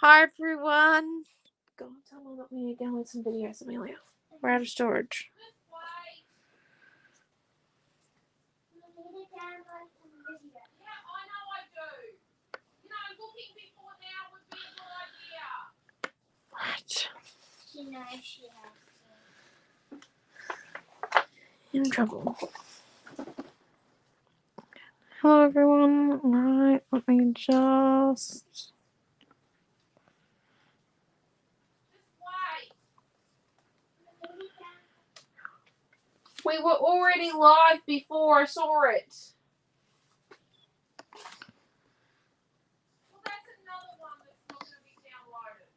Hi everyone. Go on, tell me let me download some videos, Amelia. We're out of storage. Right. She knows she has In trouble. Hello everyone. Right, let me just We were already live before I saw it. Well, that's another one that's not going to be downloaded.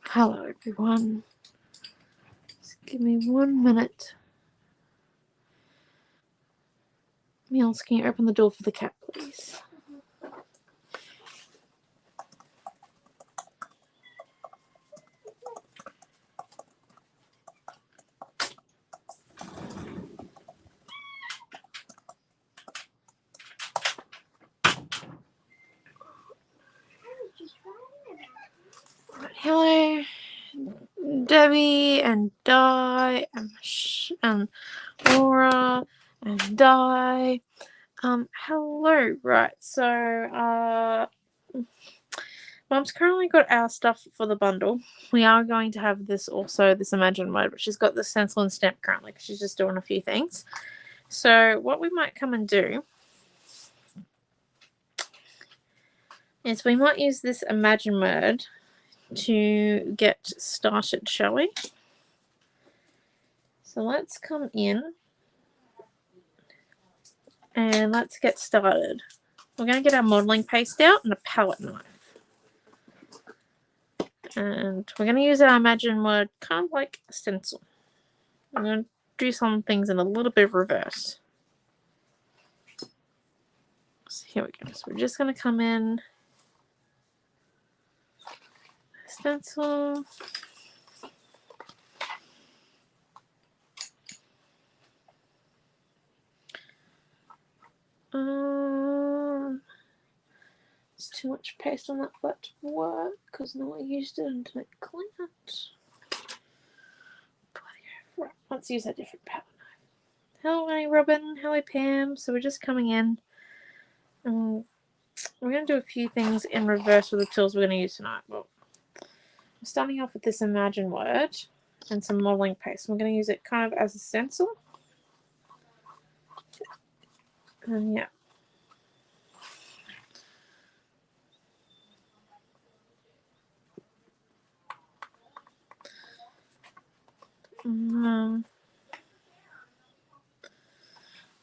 Hello everyone. Just give me 1 minute. Meals, can you open the door for the cat, please? Hello, Debbie and Di and Laura and Di. Hello. Right. So, Mom's currently got our stuff for the bundle. We are going to have this Imagine mode, but she's got the stencil and stamp currently because she's just doing a few things. So, what we might come and do is we might use this Imagine mode to get started, shall we? So let's come in and let's get started. We're going to get our modelling paste out and a palette knife. And we're going to use our Imagine word kind of like a stencil. I'm going to do some things in a little bit of reverse. So here we go. So we're just going to come in, stencil. There's too much paste on that for that to work because no one used it until it cleaned. Right, let's use a different palette knife. Hello, Robin. Hello, Pam. So we're just coming in. We're going to do a few things in reverse with the tools we're going to use tonight. Well, I'm starting off with this Imagine word and some modelling paste. We're going to use it kind of as a stencil. And yeah.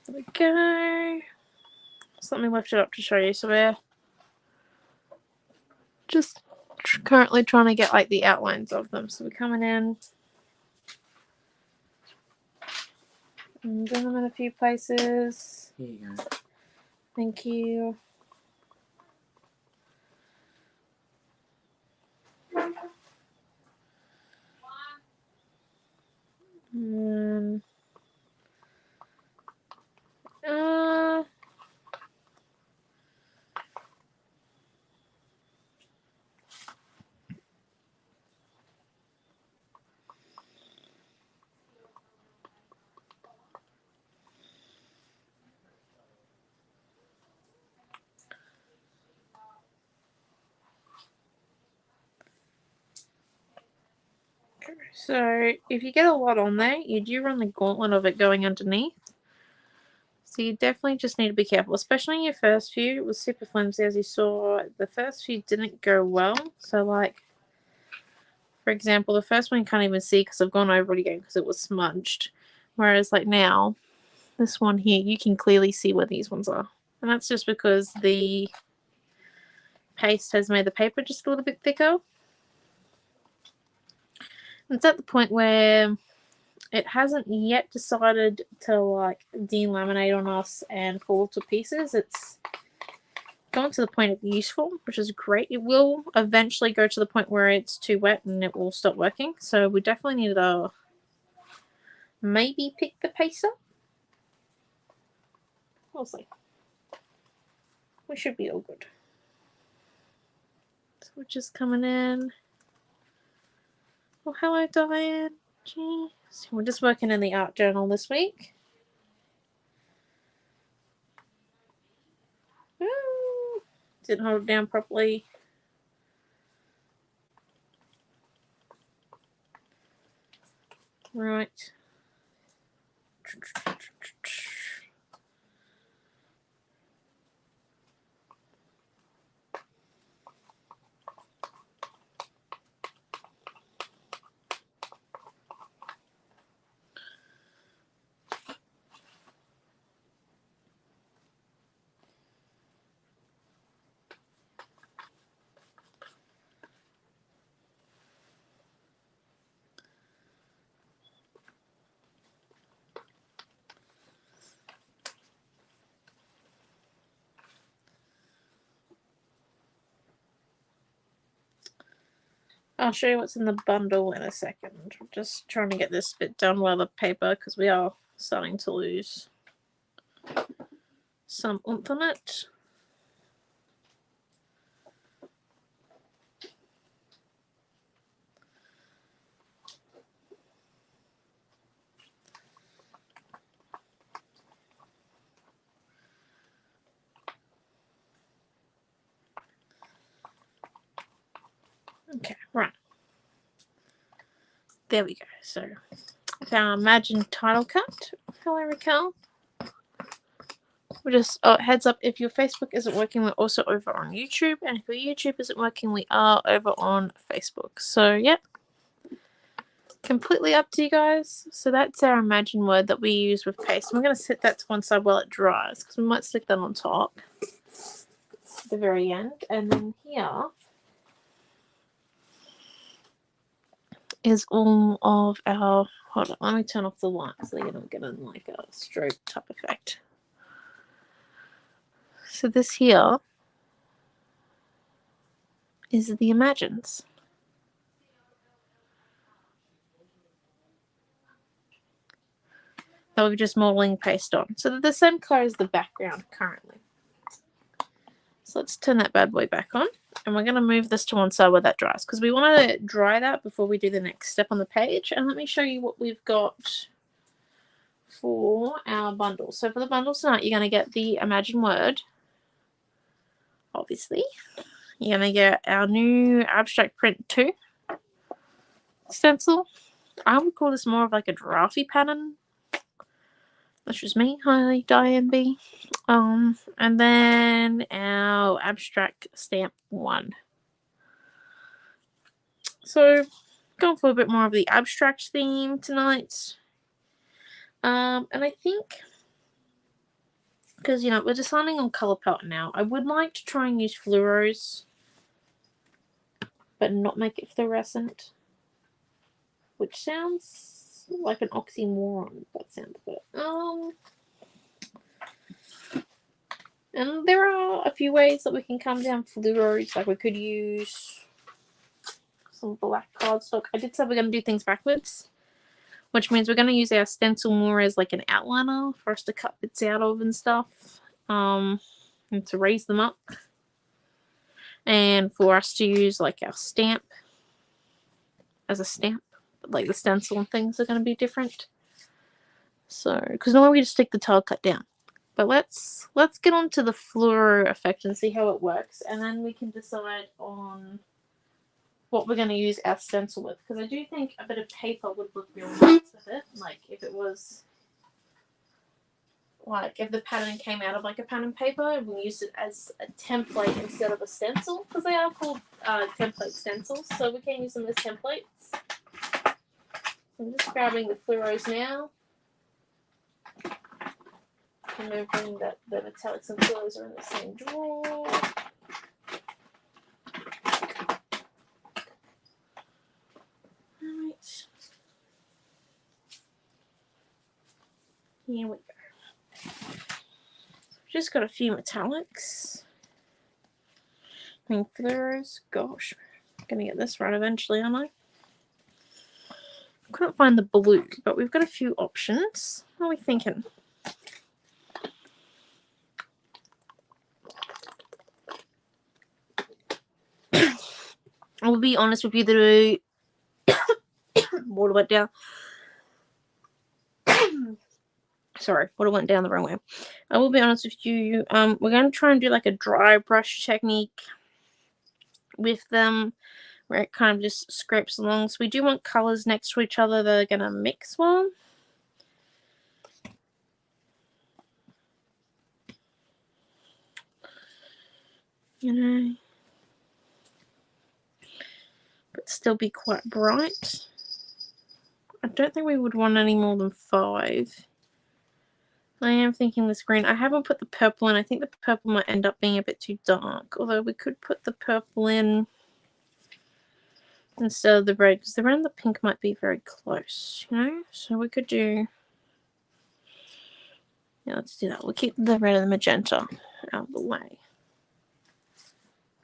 There we go. So let me lift it up to show you. So we're just currently trying to get like the outlines of them. So we're coming in and doing them in a few places. Here you go. Thank you. So if you get a lot on there, you do run the gauntlet of it going underneath. So you definitely just need to be careful, especially in your first few. It was super flimsy, as you saw. The first few didn't go well. So like, for example, the first one you can't even see because I've gone over it again because it was smudged. Whereas like now, this one here, you can clearly see where these ones are. And that's just because the paste has made the paper just a little bit thicker. It's at the point where it hasn't yet decided to like delaminate on us and fall to pieces. It's gone to the point of useful, which is great. It will eventually go to the point where it's too wet and it will stop working. So we definitely need to maybe pick the paste up. We'll see. We should be all good. which is coming in. Oh, hello, Diane. Jeez. We're just working in the art journal this week. Ooh, didn't hold it down properly. Right. I'll show you what's in the bundle in a second. I'm just trying to get this bit done while the paper, because we are starting to lose some oomph on it. Okay, right. There we go. So, our Imagine title cut. Hello, Raquel. We just heads up, if your Facebook isn't working, we're also over on YouTube, and if your YouTube isn't working, we are over on Facebook. So, yep. Completely up to you guys. So that's our Imagine word that we use with paste. We're going to set that to one side while it dries, because we might stick that on top at the very end. And then here is all of our, hold on, let me turn off the light so you don't get in like a stroke type effect. So this here is the Imagines. That we're just modeling paste on. So they're the same color as the background currently. So let's turn that bad boy back on. And we're going to move this to one side where that dries, because we want to dry that before we do the next step on the page. And let me show you what we've got for our bundle. So for the bundle tonight, you're going to get the Imagine word, obviously. You're going to get our new Abstract Print 2 stencil. I would call this more of like a drafty pattern. That's just me. Hi, Diane B. And then our Abstract Stamp 1. So, going for a bit more of the abstract theme tonight. And I think, because, you know, we're deciding on colour palette now, I would like to try and use fluoros, but not make it fluorescent, which sounds like an oxymoron. That sounds good. And there are a few ways that we can come down fluoros. Like we could use some black cardstock. I did say we're going to do things backwards, which means we're going to use our stencil more as like an outliner for us to cut bits out of and stuff, and to raise them up, and for us to use like our stamp as a stamp, but like the stencil and things are going to be different. So, because normally we just stick the tile cut down, but let's get on to the fluoro effect and see how it works, and then we can decide on what we're going to use our stencil with, because I do think a bit of paper would look really nice with it. Like if it was, like if the pattern came out of like a pattern paper and we used it as a template instead of a stencil, because they are called template stencils, so we can use them as templates. I'm just grabbing the fluoros now. Remembering that the metallics and fluoros are in the same drawer. Alright. Here we go. Just got a few metallics. And fluoros. Gosh, I'm gonna get this right eventually, aren't I? Couldn't find the blue, but we've got a few options. What are we thinking? I will be honest with you, the water went down. Sorry, water went down the wrong way. I will be honest with you. We're going to try and do like a dry brush technique with them, where it kind of just scrapes along. So we do want colours next to each other that are going to mix well. You know, but still be quite bright. I don't think we would want any more than 5. I am thinking this green. I haven't put the purple in. I think the purple might end up being a bit too dark. Although we could put the purple in instead of the red, because the red and the pink might be very close, you know? So we could do... Yeah, let's do that. We'll keep the red and the magenta out of the way.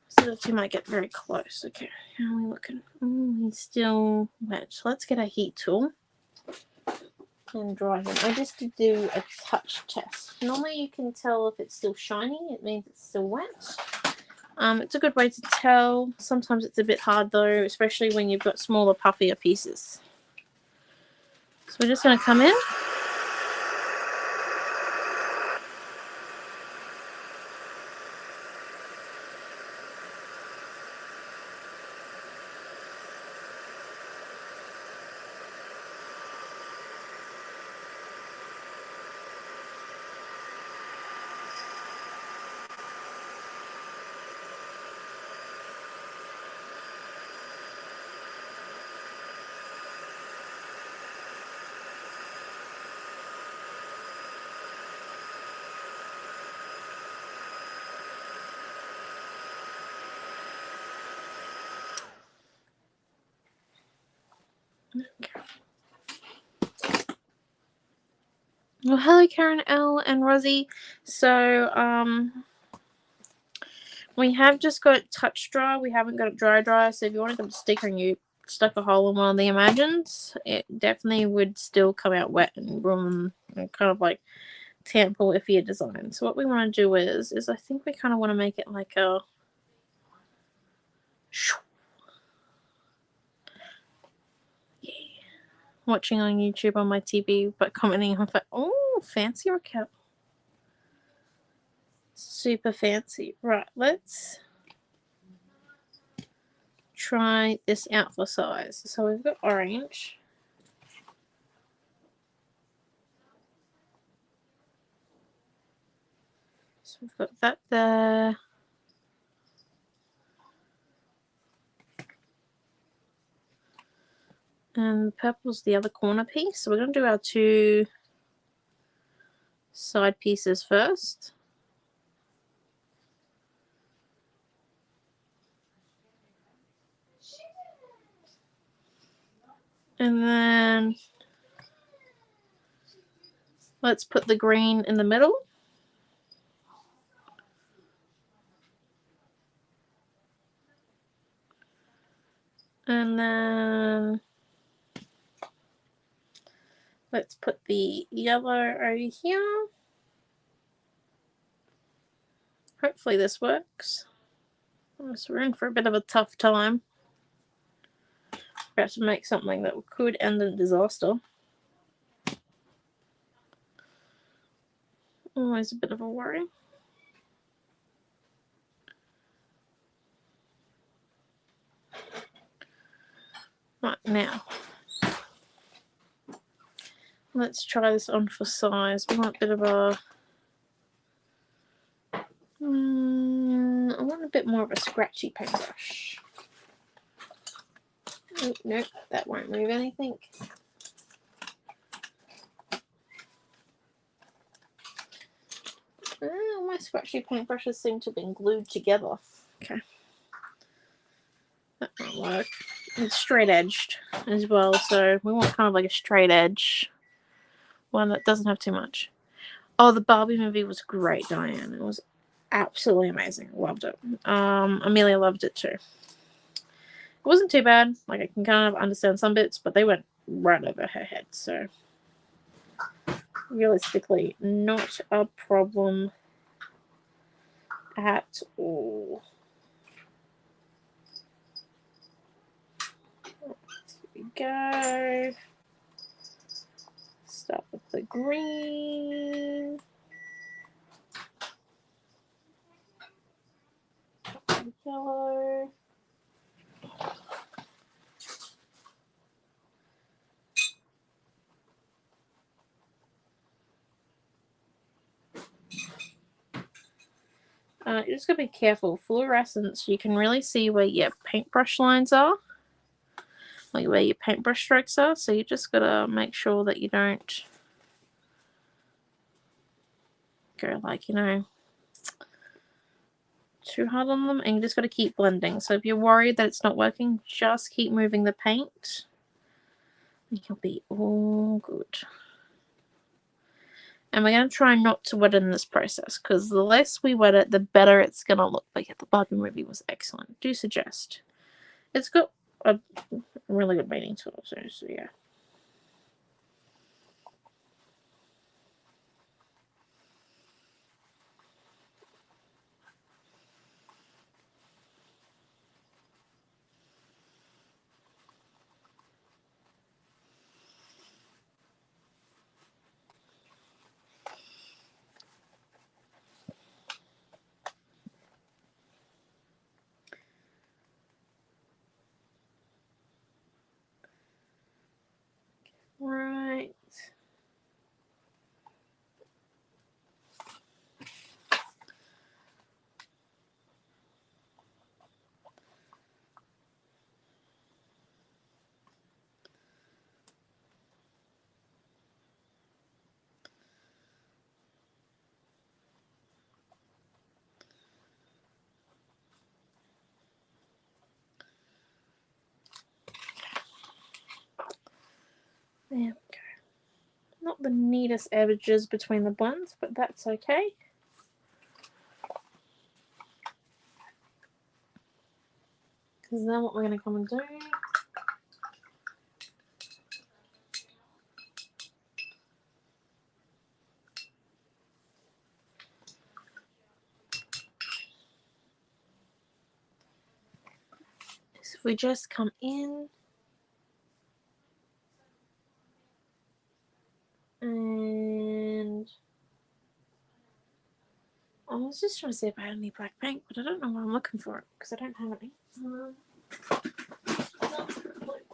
So the two might get very close. Okay, how are we looking? Oh, he's still wet. So let's get a heat tool and dry him. I just did do a touch test. Normally you can tell if it's still shiny. It means it's still wet. It's a good way to tell. Sometimes it's a bit hard though, especially when you've got smaller, puffier pieces. So we're just going to come in. Well, hello Karen L and Rosie. So we have just got touch dry. We haven't got it dry. So if you wanted them to stick and you stuck a hole in one of the Imagines, it definitely would still come out wet and ruin and kind of like tamper with your design. So what we want to do is I think we kind of want to make it like a... Yeah. Watching on YouTube on my TV, but commenting on it. Oh, fancy Raquel. Super fancy. Right, let's try this out for size. So we've got orange. So we've got that there. And purple's the other corner piece. So we're going to do our 2 side pieces first. And then let's put the green in the middle. And then let's put the yellow over here. Hopefully this works. So we're in for a bit of a tough time. About to make something that could end in disaster. Always a bit of a worry. Right, now let's try this on for size. We want a bit of a... I want a bit more of a scratchy paintbrush. Oh, nope, that won't move anything. Oh, my scratchy paintbrushes seem to have been glued together. Okay. That won't work. It's straight edged as well, so we want kind of like a straight edge one that doesn't have too much. Oh, the Barbie movie was great, Diane. It was absolutely amazing. Loved it. Amelia loved it too. It wasn't too bad. Like, I can kind of understand some bits, but they went right over her head. So, realistically, not a problem at all. go. Start with the green. Yellow. You just gotta be careful. Fluorescence, you can really see where your paintbrush lines are, like where your paintbrush strokes are. So you just gotta make sure that you don't go like, you know, too hard on them, and you just gotta keep blending. So if you're worried that it's not working, just keep moving the paint. You'll be all good. And we're going to try not to wet it in this process, because the less we wet it, the better it's going to look. But yeah, the Barbie movie was excellent. Do suggest. It's got a really good meaning to it, so yeah. Right. There we go. Not the neatest edges between the blends, but that's okay. Because then what we're going to come and do is if we just come in and I was just trying to see if I had any black paint, but I don't know where I'm looking for it because I don't have any.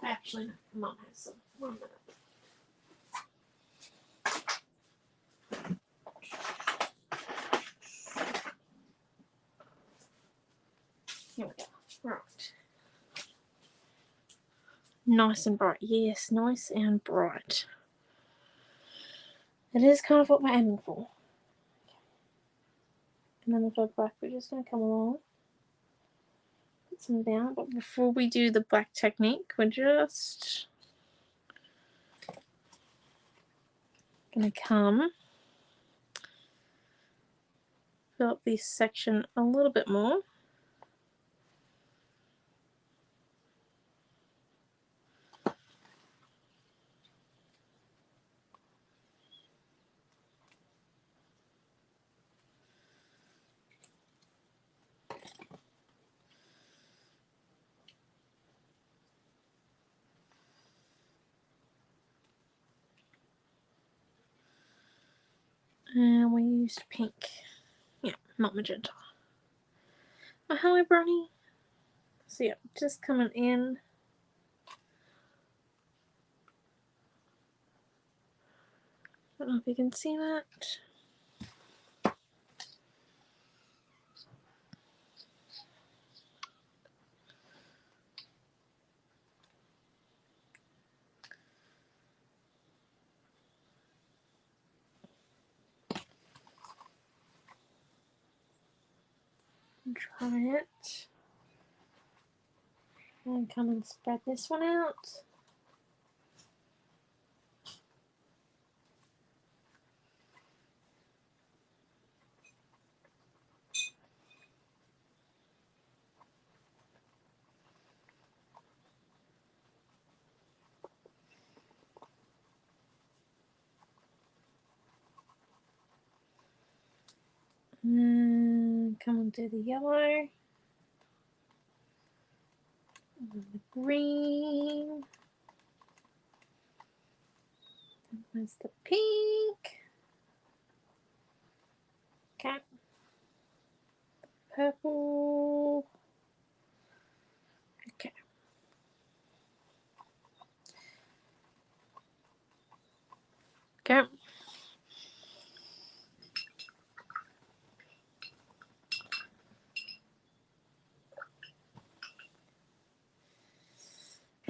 Actually, no, Mum has some. 1 minute. Here we go. Right. Nice and bright. Yes, nice and bright. It is kind of what we're aiming for. And then with our black, we're just going to come along, put some down. But before we do the black technique, we're just going to come fill up this section a little bit more. And we used pink. Yeah, not magenta. Oh, hello, Brownie. So yeah, just coming in. I don't know if you can see that. Try it. And come and spread this one out. And come and do the yellow. And the green. There's the pink. Okay. Purple. Okay. Okay.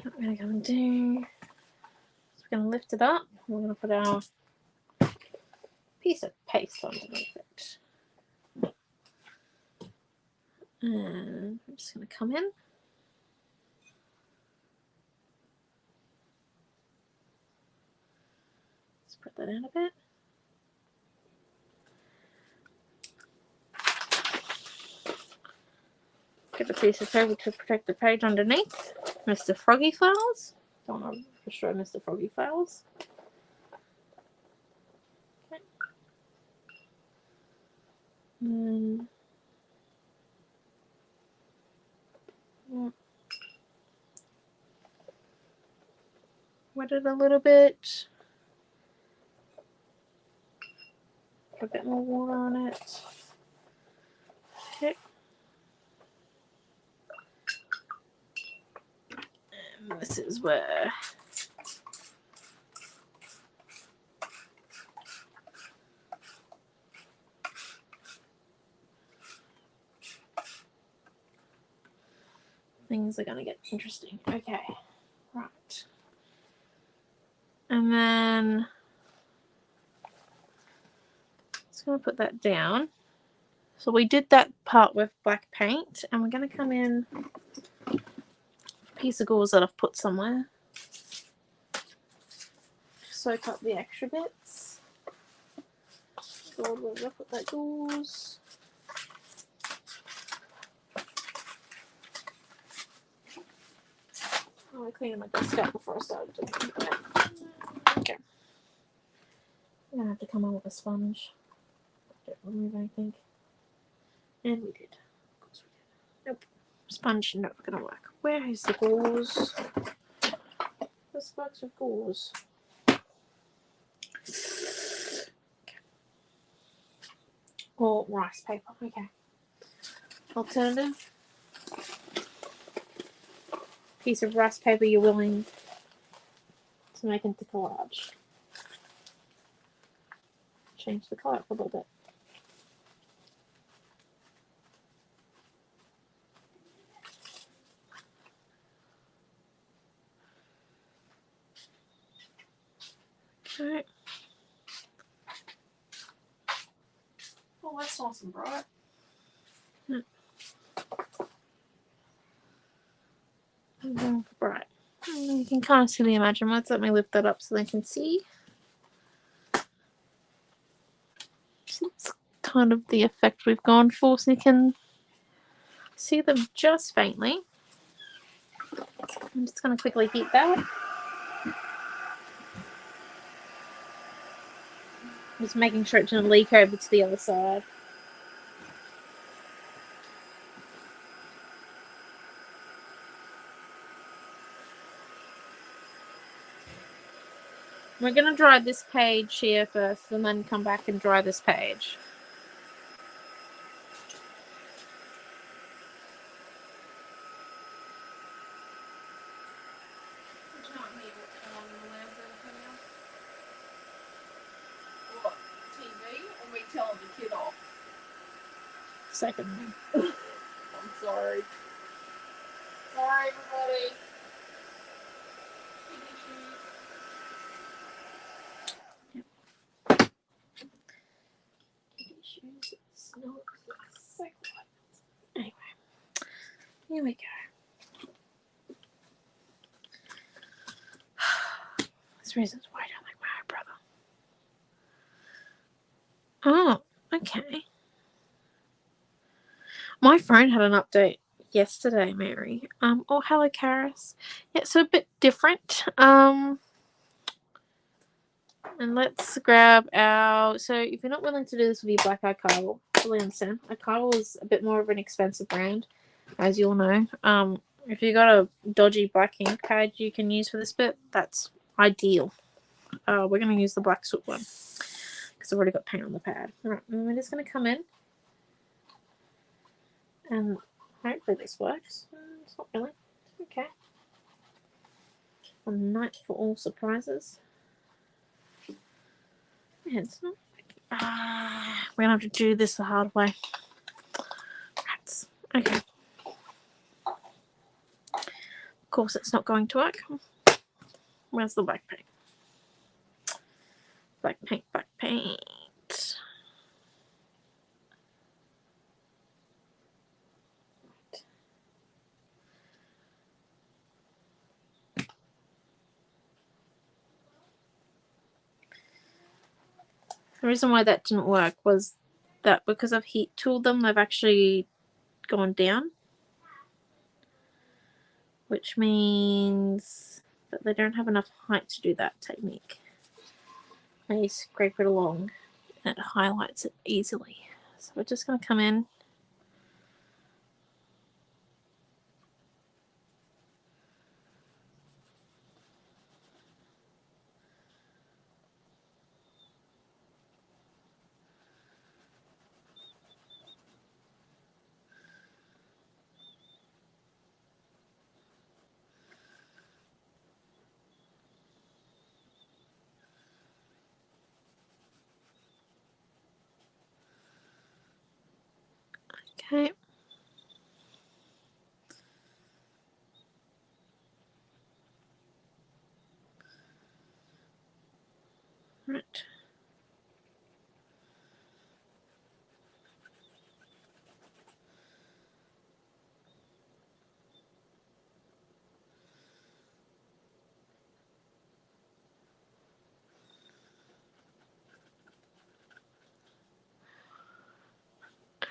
What we're going to go and do is we're going to lift it up. We're going to put our piece of paste underneath it. And I'm just going to come in. Spread that out a bit. Get a piece of paper to protect the page underneath. Mr. Froggy Flowers. Don't want to destroy Mr. Froggy Flowers. Okay. And wet it a little bit. Put a bit more water on it. Okay. And this is where things are going to get interesting. Okay. Right. And then just going to put that down. So we did that part with black paint, and we're going to come in a piece of gauze that I've put somewhere. Soak up the extra bits. Where did I put that gauze? Oh, I cleaned my desk out before I started doing it. Okay. I'm going to have to come on with a sponge. Don't remove anything. And we did. Of course we did. Nope. Sponge not going to work. Where is the gauze? This box of gauze. Okay. Or rice paper. Okay. Alternative. Piece of rice paper you're willing to make into collage. Change the colour up a little bit. Alright. Oh, that's nice and bright. I'm going for bright. You can kind of see the Imagine words. Let me lift that up so they can see. So that's kind of the effect we've gone for, so you can see them just faintly. I'm just going to quickly heat that. Just making sure it doesn't leak over to the other side. We're going to dry this page here first and then come back and dry this page. What? TV? Or me telling the kid off? Second one. I'm sorry. Sorry, everybody. Anyway, here we go. There's reasons why I don't like my brother. Oh, okay. My phone had an update yesterday, Mary. Oh, hello, Karis. Yeah, so a bit different. And let's grab our... So if you're not willing to do this with your black archival, fully understand. Archival is a bit more of an expensive brand, as you'll know. If you got a dodgy black ink pad you can use for this bit, that's ideal. we're going to use the black soot one because I've already got paint on the pad. Alright, and we're just going to come in and hopefully this works. It's not really. Okay. One night for all surprises. Yeah, it's not. We're going to have to do this the hard way. Rats. Okay. Of course it's not going to work. Where's the black paint? Black paint, black paint. The reason why that didn't work was that because I've heat tooled them, they've actually gone down, which means that they don't have enough height to do that technique. I scrape it along and it highlights it easily. So we're just going to come in. Okay. Right.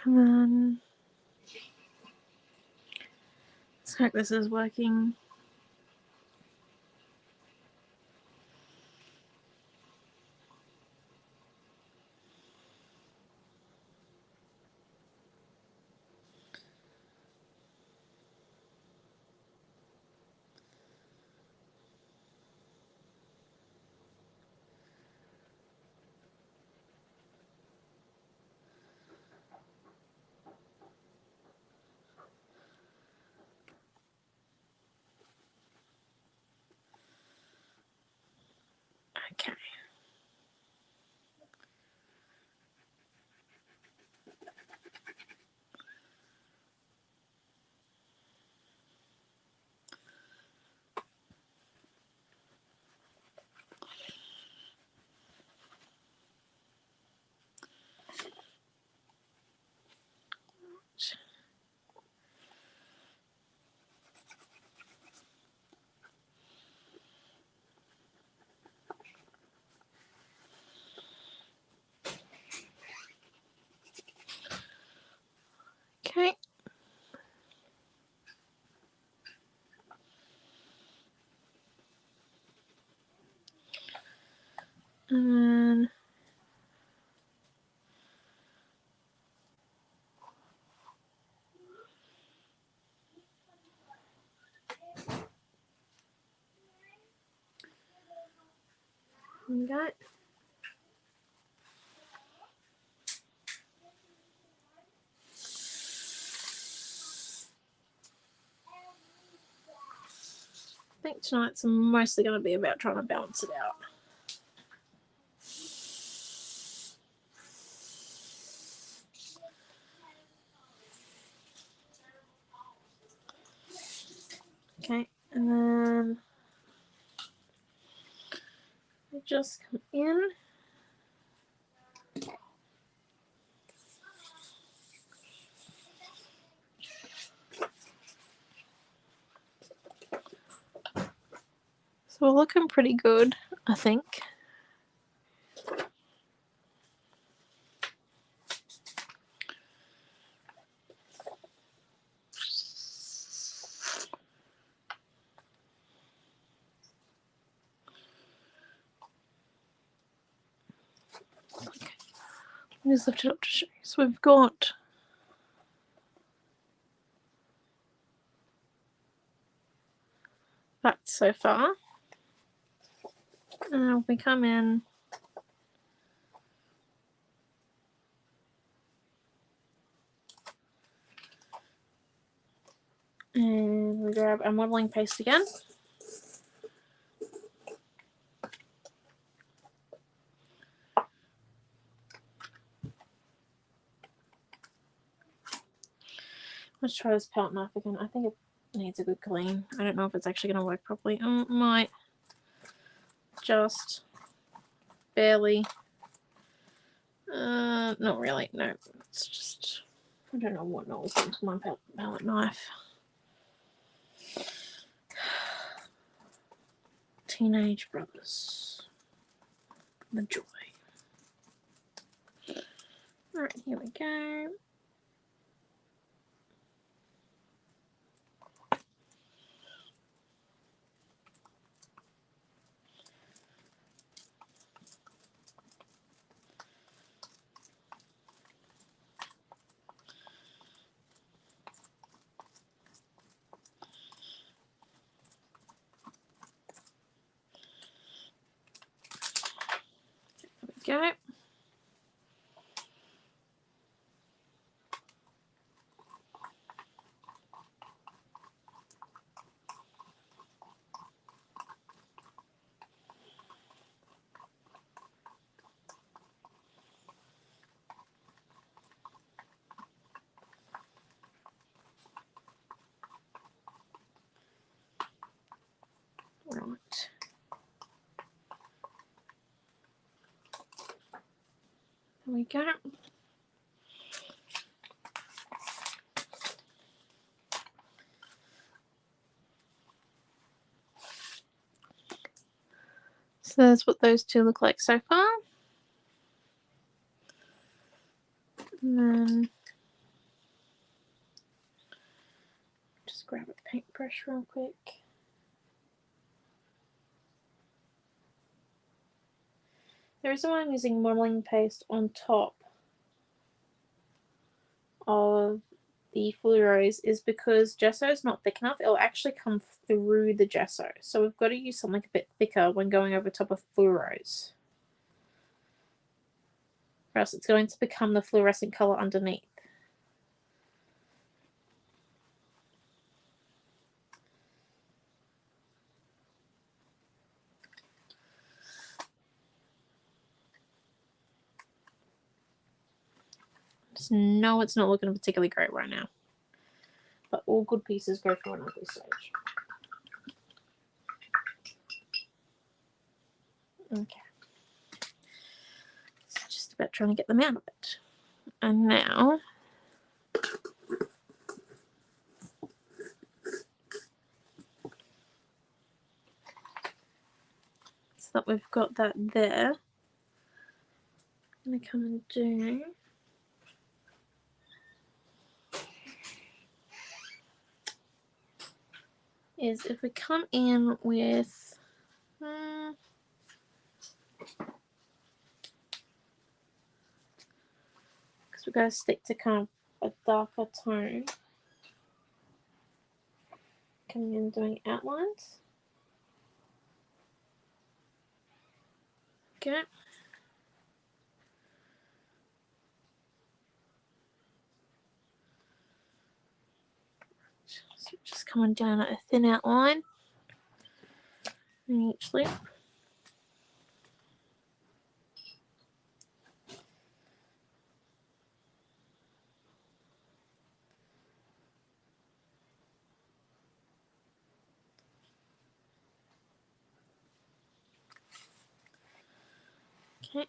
And then let's hope this is working. Okay. Okay. And we got I think tonight's mostly going to be about trying to balance it out. Okay, and then we just come in. So we're looking pretty good, I think. Just lift it up to show you. So we've got that so far. If we come in, and we grab our modeling paste again. Let's try this palette knife again. I think it needs a good clean. I don't know if it's actually going to work properly. It might. Just barely. Not really. No, it's just, I don't know what knows into my palette knife. Teenage brothers. The joy. Alright, here we go. There we go. Right. There we go. So that's what those two look like so far. And then just grab a paintbrush real quick. The reason why I'm using modeling paste on top of the fluoros is because gesso is not thick enough. It'll actually come through the gesso. So we've got to use something a bit thicker when going over top of fluoros. Or else it's going to become the fluorescent colour underneath. Just know it's not looking particularly great right now. But all good pieces go through an ugly stage. Okay. It's just about trying to get them out of it. And now so that we've got that there, I'm going to come and do is if we come in with because we're going to stick to kind of a darker tone, coming in doing outlines. Okay. So just coming down at a thin outline in each lip. Okay.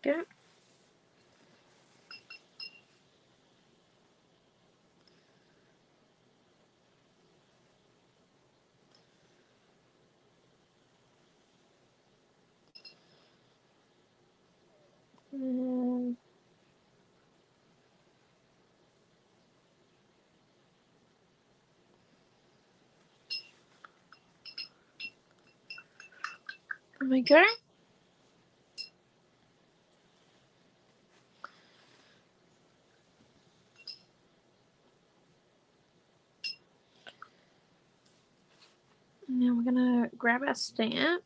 Go. There we go. Now we're going to grab our stamp.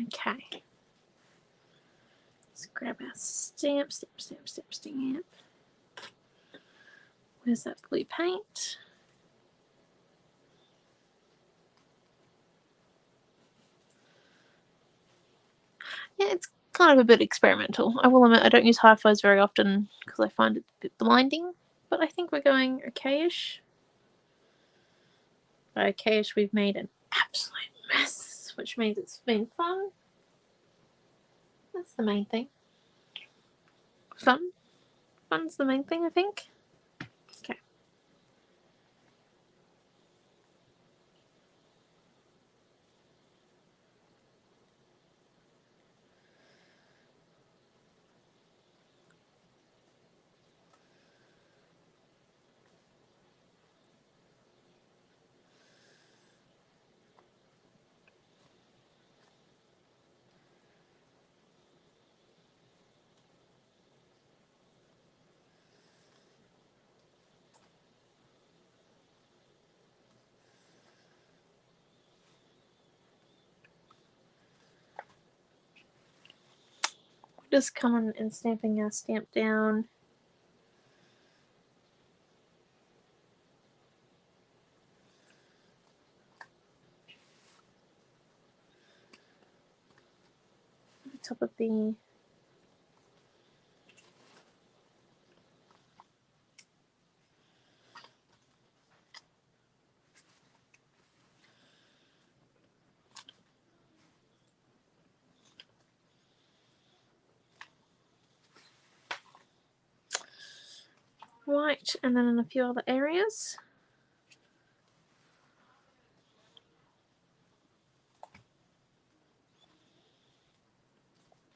Okay. Let's grab our stamp. Where's that blue paint? Yeah, it's kind of a bit experimental. I will admit I don't use hi-fis very often because I find it a bit blinding, but I think we're going okay-ish. By okay-ish, we've made an absolute mess, which means it's been fun. That's the main thing. Fun? Fun's the main thing, I think. Okay. Just coming and stamping our stamp down. On top of the white, and then in a few other areas.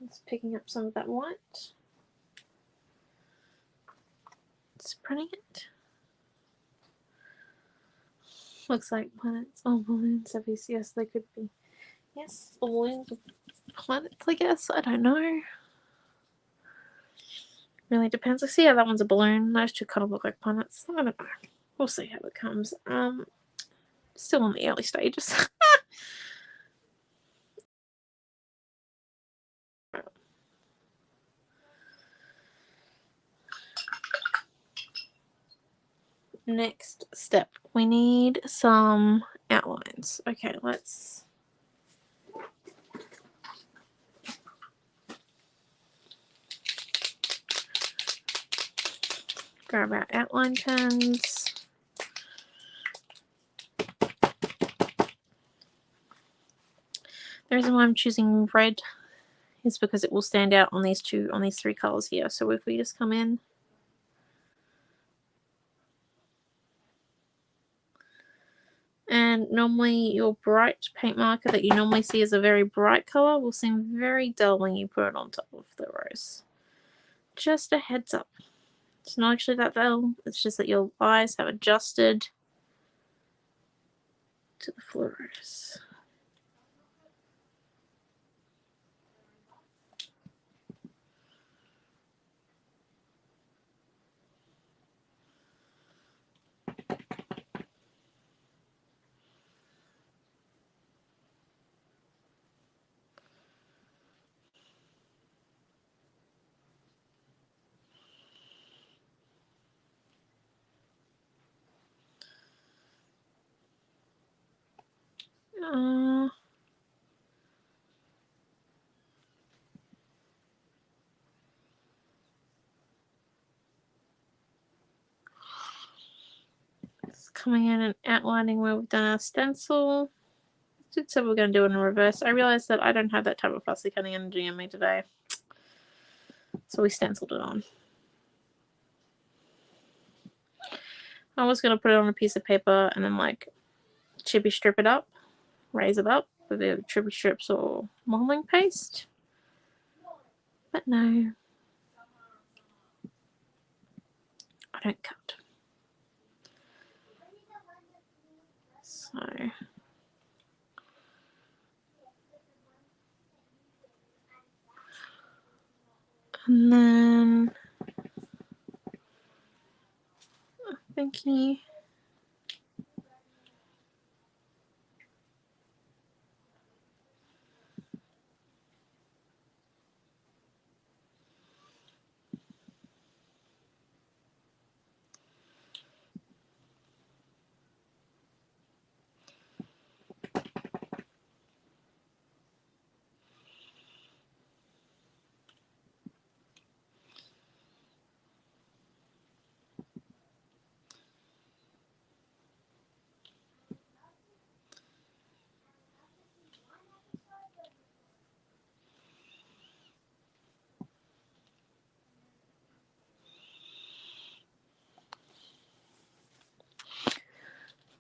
Just picking up some of that white. Spreading it. Looks like planets or balloons. Yes, they could be. Yes, balloons or planets, I guess. I don't know. Really depends. I see how that one's a balloon. Those two kind of look like planets. I don't know. We'll see how it comes. Still in the early stages. Next step. We need some outlines. Okay, let's grab our outline pens. The reason why I'm choosing red is because it will stand out on these three colors here. So if we just come in and normally your bright paint marker that you normally see as a very bright color will seem very dull when you put it on top of the rose. Just a heads up. It's not actually that dull, it's just that your eyes have adjusted to the fluoros. Coming in and outlining where we've done our stencil. I did say we were going to do it in reverse. I realized that I don't have that type of fussy cutting energy in me today. So we stenciled it on. I was going to put it on a piece of paper and then like chippy strip it up, raise it up with either chippy strips or modeling paste. But no, I don't cut. So and then thank you.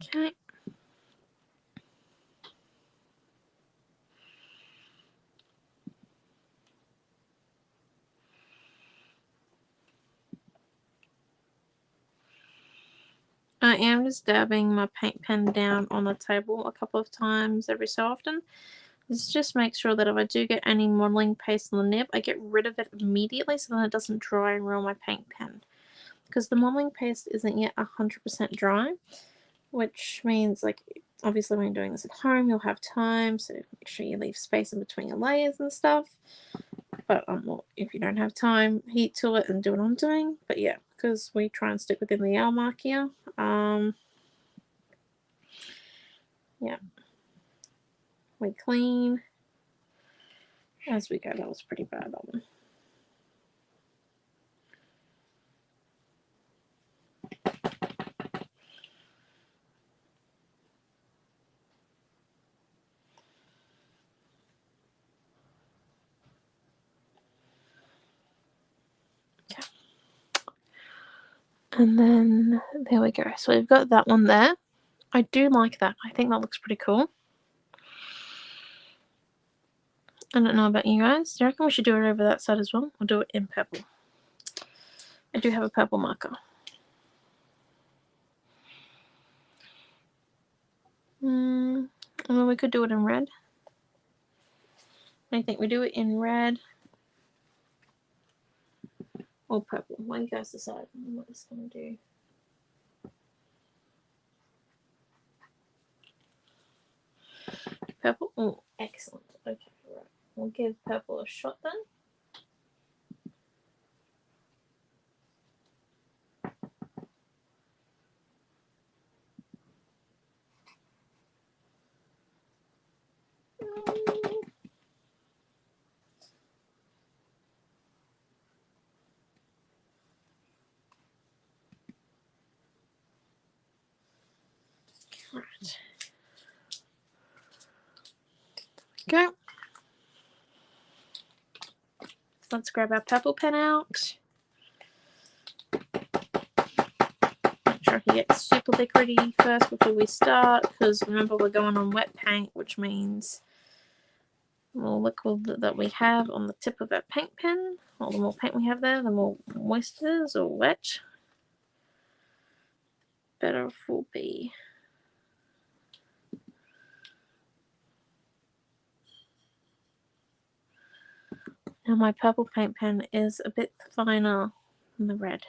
Okay. I am just dabbing my paint pen down on the table a couple of times every so often. This just makes sure that if I do get any modeling paste on the nib, I get rid of it immediately so then it doesn't dry and ruin my paint pen. Because the modeling paste isn't yet 100% dry, which means, like, obviously when you're doing this at home, you'll have time, so make sure you leave space in between your layers and stuff. But well, if you don't have time, heat to it and do what I'm doing. But yeah, because we try and stick within the hour mark here. Yeah, we clean as we go. That was pretty bad, that one. Okay. And then there we go. So we've got that one there. I do like that. I think that looks pretty cool. I don't know about you guys. Do you reckon we should do it over that side as well? Or do it in purple? I do have a purple marker. And then we could do it in red. I think we do it in red or purple. Why you guys decide what it's going to do. Purple? Oh, excellent. Okay, right. We'll give purple a shot then. Right. Go. So let's grab our purple pen out. Make sure I get super liquidy first before we start, because remember we're going on wet paint, which means the more liquid that we have on the tip of our paint pen, or the more paint we have there, the more moist it is or wet, better it will be. Now my purple paint pen is a bit finer than the red.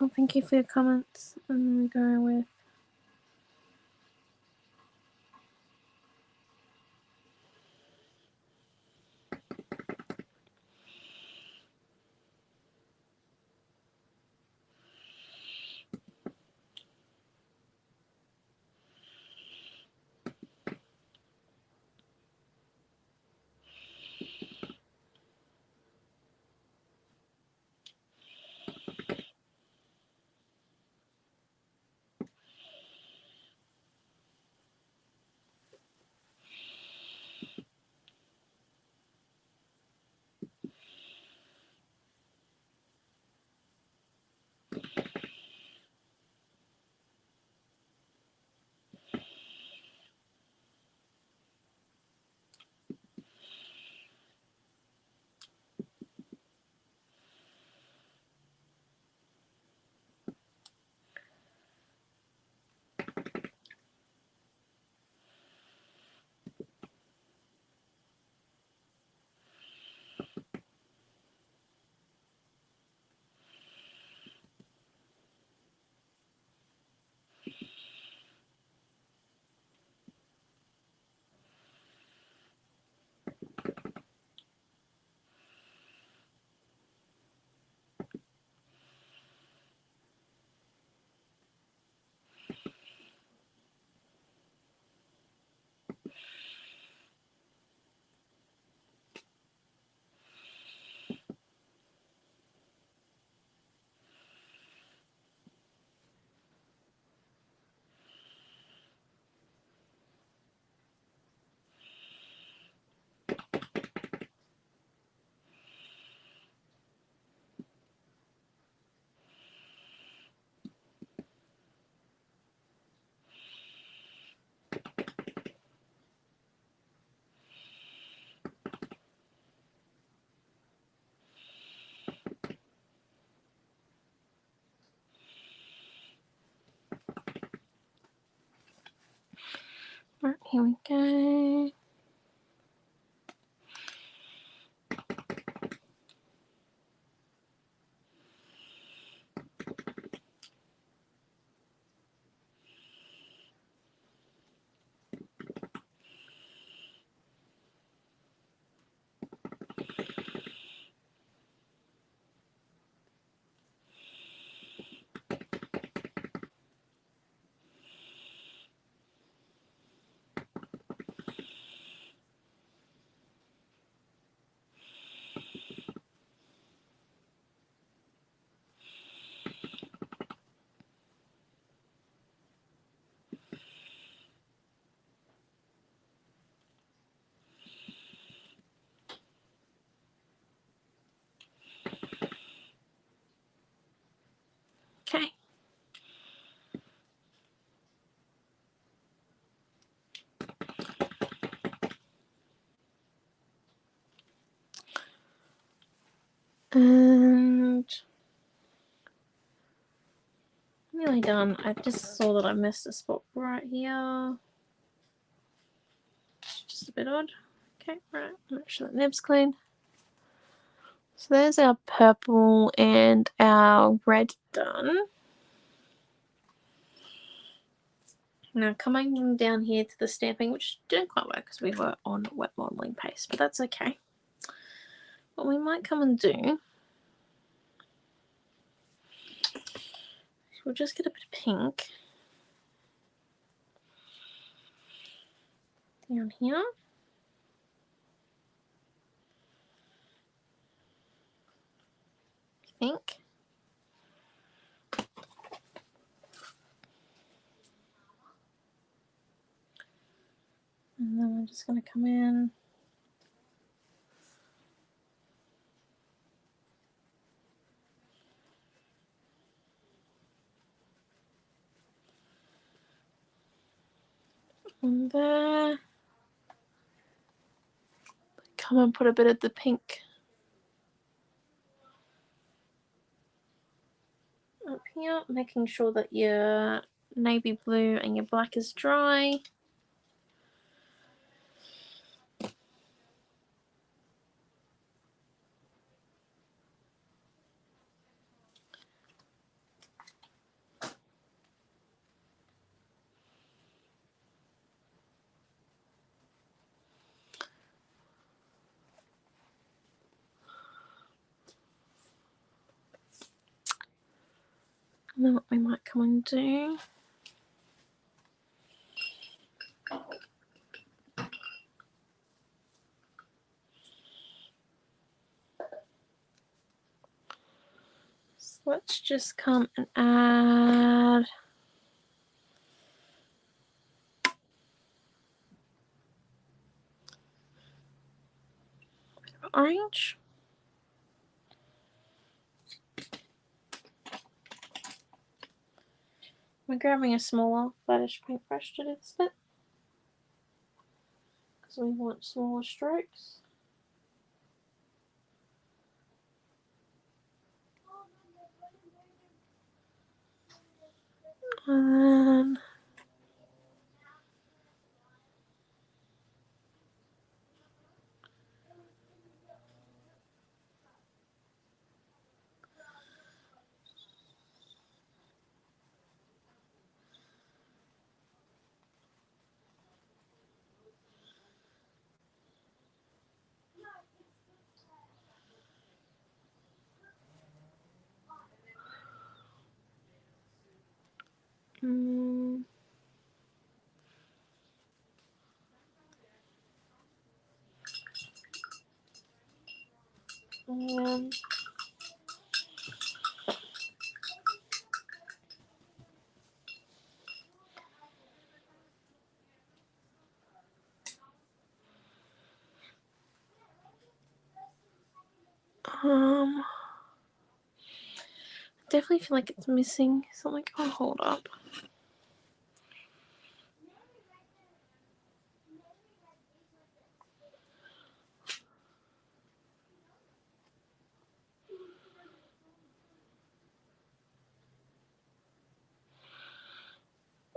Well, thank you for your comments. And we go with here we go. Okay. And nearly done. I just saw that I missed a spot right here. Just a bit odd. Okay, right. Make sure that nib's clean. So there's our purple and our red done. Now coming down here to the stamping, which didn't quite work because we were on wet modelling paste, but that's okay. What we might come and do, we'll just get a bit of pink down here. Pink. And then we're just going to come in. And there. Come and put a bit of the pink up here, making sure that your navy blue and your black is dry. And then what we might come and do, so let's just come and add orange. We're grabbing a smaller flattish paintbrush to do this bit because we want smaller strokes. And and definitely feel like it's missing something. Oh, hold up.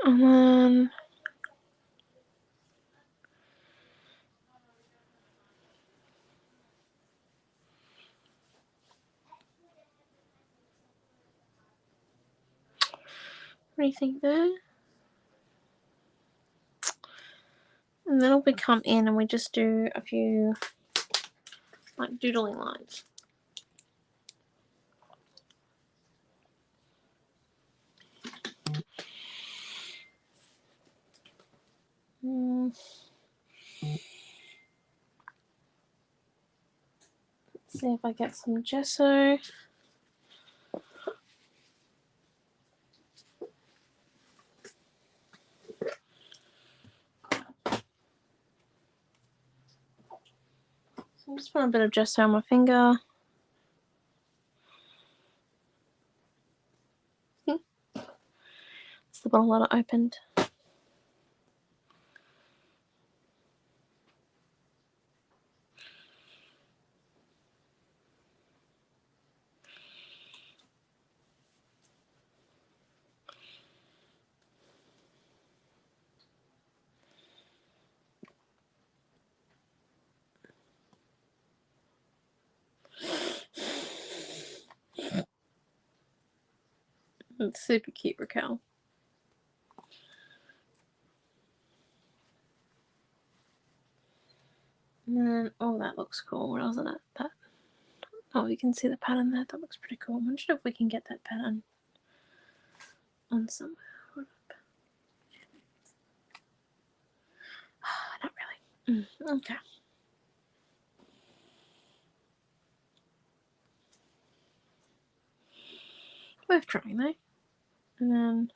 And then What do you think there? And then we come in and we just do a few like doodling lines. Let's see if I get some gesso. So I'm just putting a bit of gesso on my finger. It's the bottle that I opened. It's super cute, Raquel. And then, oh, that looks cool. What else is that? Oh, you can see the pattern there. That looks pretty cool. I wonder if we can get that pattern on somewhere. Not really. Okay. Worth trying though. And then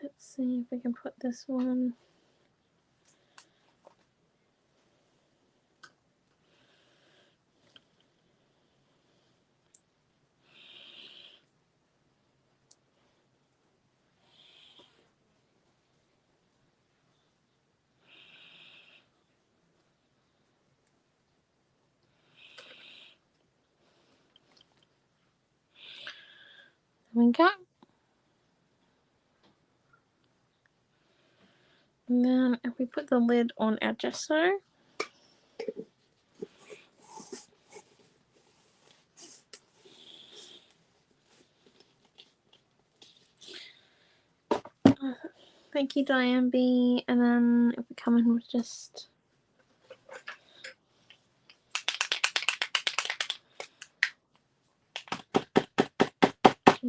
let's see if we can put this one. There we go. And then if we put the lid on our gesso. Thank you, Diane B. And then if we come in with just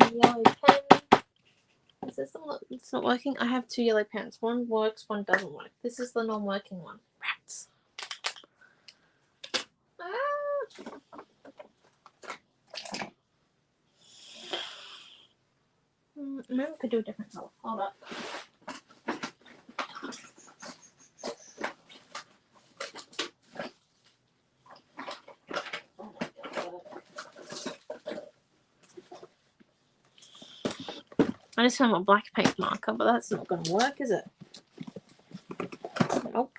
a yellow pen. Is this it's not working? I have two yellow pens. One works, one doesn't work. This is the non-working one. Rats. Maybe we could do a different color. Hold up. I just found my black paint marker, but that's not going to work, is it? Nope.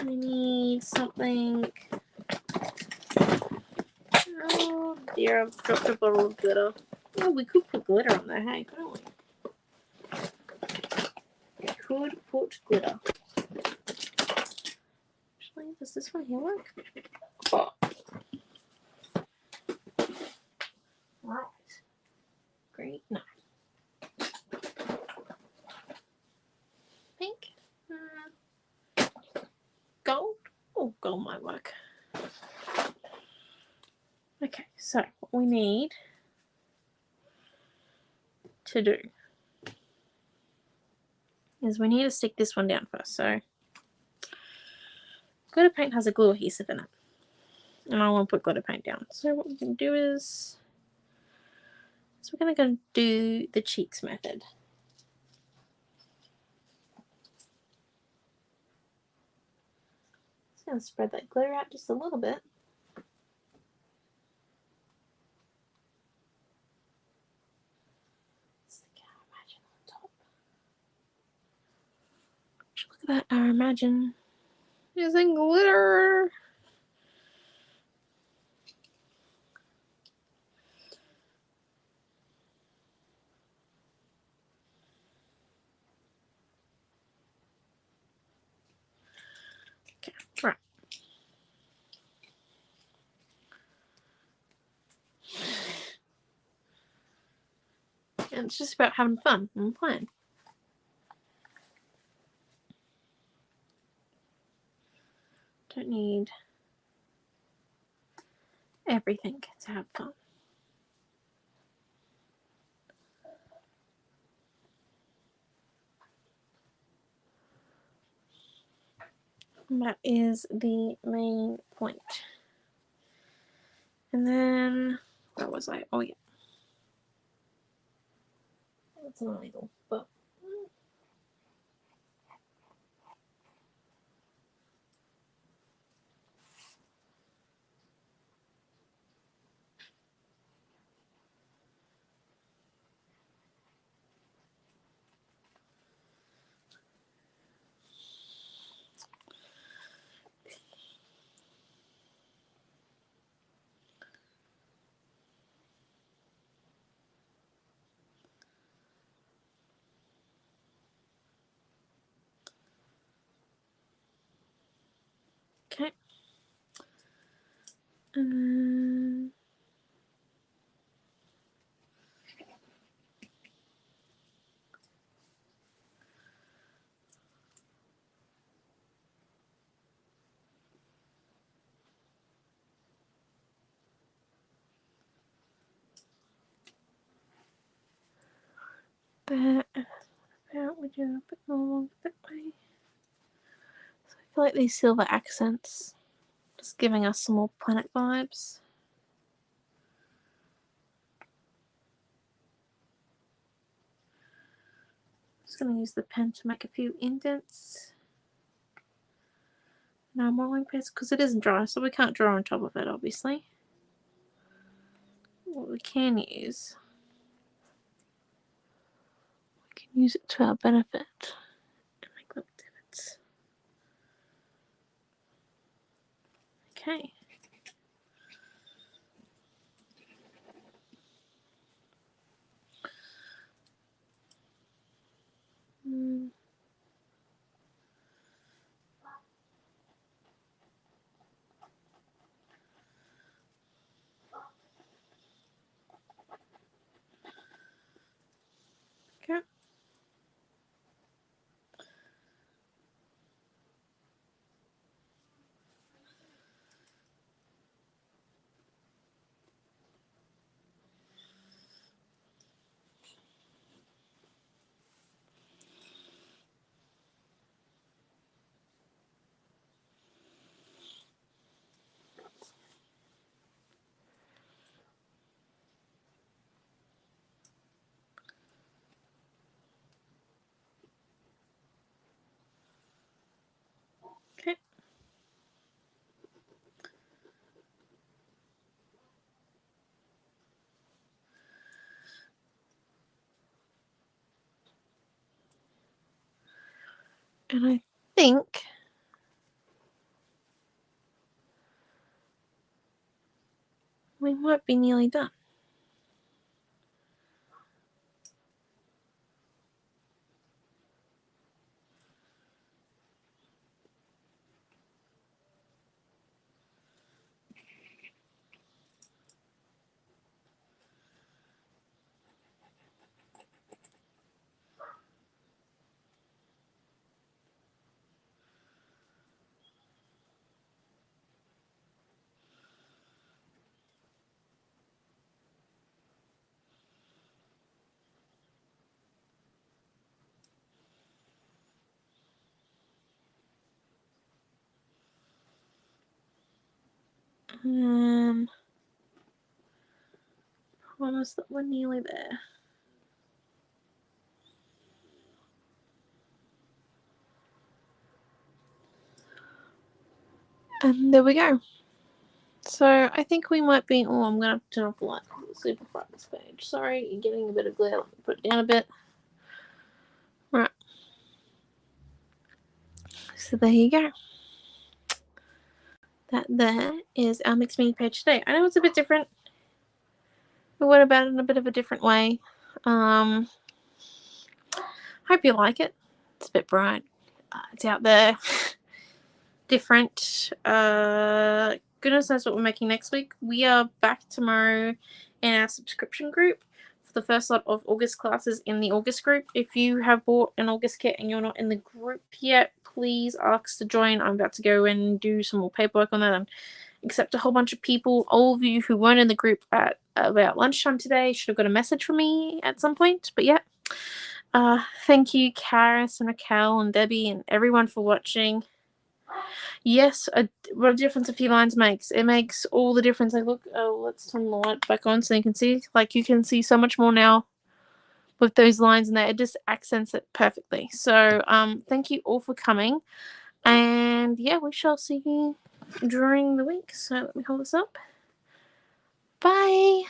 We need something. Oh dear, I've dropped a bottle of glitter. Oh, we could put glitter on there, hey, couldn't we? We could put glitter. Actually, does this one here work? Oh. Right. Green? No. Pink? Gold? Oh, gold might work. Okay, so what we need to do is we need to stick this one down first. So glitter paint has a glue adhesive in it, and I want to put glitter paint down. So what we can do is, we're going to go do the cheeks method. Just going to spread that glitter out just a little bit. Look at that, our Imagine using glitter. And it's just about having fun and playing. Don't need everything to have fun. And that is the main point. And then, where was I? Oh, yeah. It's an illegal, but. Okay. That about would you a bit more that way. So I feel like these silver accents just giving us some more planet vibes. Just going to use the pen to make a few indents. No modeling pads because it isn't dry, so we can't draw on top of it, obviously. What we can use, we can use it to our benefit and make little divots. Okay. Okay. Okay. And I think we might be nearly done. Promise that we're nearly there. And there we go. So I think we might be. Oh, I'm gonna have to turn off the light because it's super bright this page. Sorry, you're getting a bit of glare. Let me put it down a bit. Right. So there you go. That there is our mixed media page today. I know it's a bit different. We went about it in a bit of a different way. Hope you like it. It's a bit bright. It's out there. Different. Goodness knows what we're making next week. We are back tomorrow in our subscription group for for the first lot of August classes in the August group. If you have bought an August kit and you're not in the group yet, please ask to join. I'm about to go and do some more paperwork on that and accept a whole bunch of people. All of you who weren't in the group at about lunchtime today should have got a message from me at some point. But yeah, thank you, Karis and Raquel and Debbie and everyone for watching. Yes, what a difference a few lines makes. It makes all the difference. Like, look, let's turn the light back on so you can see. Like, you can see so much more now with those lines in there. It just accents it perfectly. So, thank you all for coming. And yeah, we shall see you during the week. So let me hold this up. Bye.